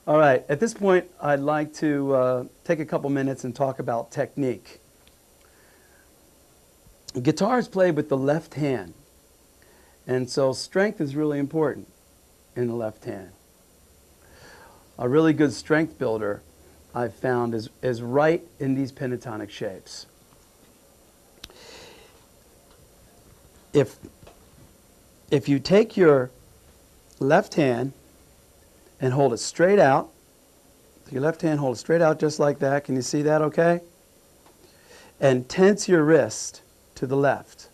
All right, at this point, I'd like to take a couple minutes and talk about technique. Guitar is played with the left hand, and so strength is really important in the left hand. A really good strength builder I've found is right in these pentatonic shapes. If you take your left hand and hold it straight out, your left hand, hold it straight out just like that. Can you see that okay? And tense your wrist to the left.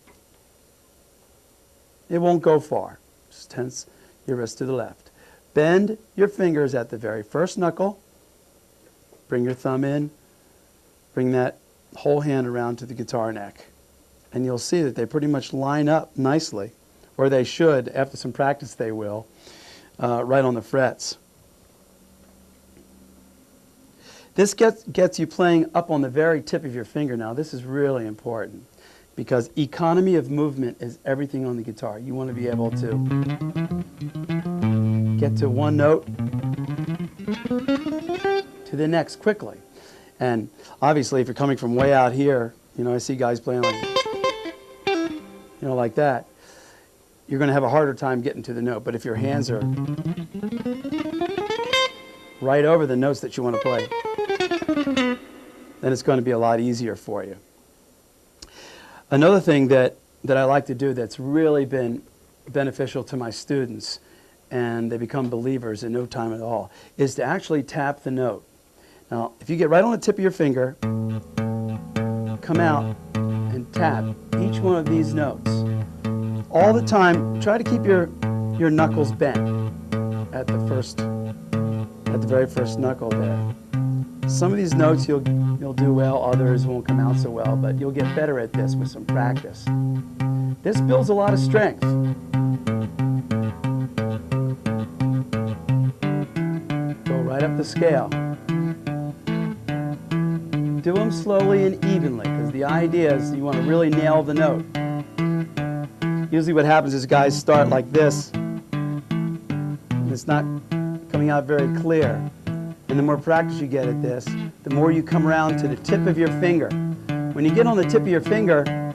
It won't go far. Just tense your wrist to the left. Bend your fingers at the very first knuckle. Bring your thumb in. Bring that whole hand around to the guitar neck. And you'll see that they pretty much line up nicely, or they should. After some practice they will, right on the frets. This gets you playing up on the very tip of your finger. Now this is really important because economy of movement is everything on the guitar. You want to be able to get to one note to the next quickly. And obviously if you're coming from way out here, you know, I see guys playing like, you know, like that, you're going to have a harder time getting to the note. But if your hands are right over the notes that you want to play, then it's going to be a lot easier for you. Another thing that I like to do that's really been beneficial to my students, and they become believers in no time at all, is to actually tap the note. Now, if you get right on the tip of your finger, come out and tap each one of these notes. All the time, try to keep your knuckles bent at the very first knuckle there. Some of these notes you'll do well, others won't come out so well, but you'll get better at this with some practice. This builds a lot of strength. Go right up the scale. Do them slowly and evenly, because the idea is you want to really nail the note. Usually what happens is guys start like this, and it's not coming out very clear. And the more practice you get at this, the more you come around to the tip of your finger. When you get on the tip of your finger,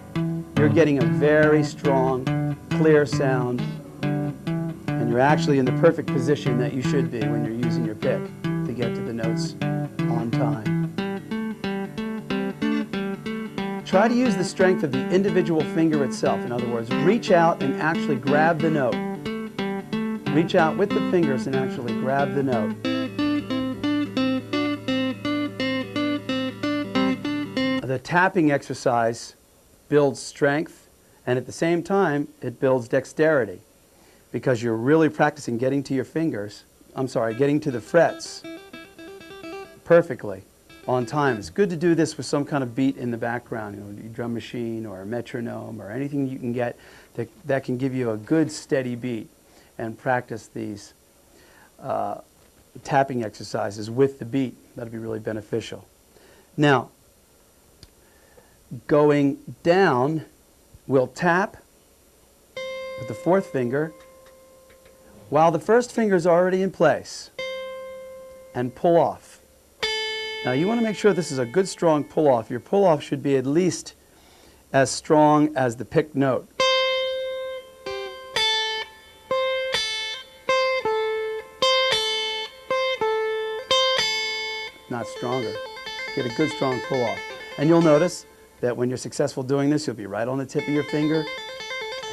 you're getting a very strong, clear sound, and you're actually in the perfect position that you should be when you're using your pick to get to the notes on time. Try to use the strength of the individual finger itself. In other words, reach out and actually grab the note. Reach out with the fingers and actually grab the note. The tapping exercise builds strength, and at the same time, it builds dexterity, because you're really practicing getting to your fingers, getting to the frets perfectly on time. It's good to do this with some kind of beat in the background, you know, a drum machine or a metronome or anything you can get that can give you a good steady beat, and practice these tapping exercises with the beat. That'll be really beneficial. Now, going down, we'll tap with the fourth finger while the first finger is already in place, and pull off. Now you want to make sure this is a good strong pull off. Your pull off should be at least as strong as the picked note. Not stronger. Get a good strong pull off. And you'll notice that when you're successful doing this, you'll be right on the tip of your finger,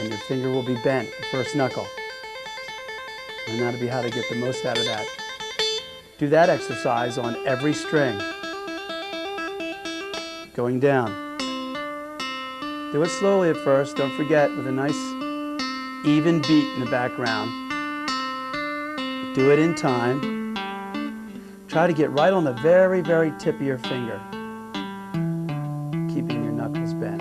and your finger will be bent, the first knuckle. And that'll be how to get the most out of that. Do that exercise on every string. Going down. Do it slowly at first. Don't forget, with a nice even beat in the background. Do it in time. Try to get right on the very, very tip of your finger, keeping your knuckles bent.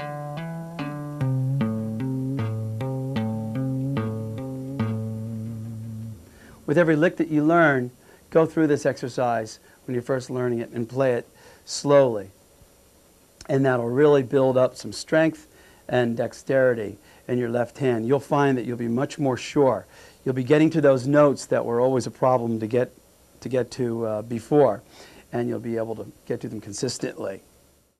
With every lick that you learn, go through this exercise when you're first learning it and play it slowly. And that'll really build up some strength and dexterity in your left hand. You'll find that you'll be much more sure. You'll be getting to those notes that were always a problem to get to get to before, and you'll be able to get to them consistently.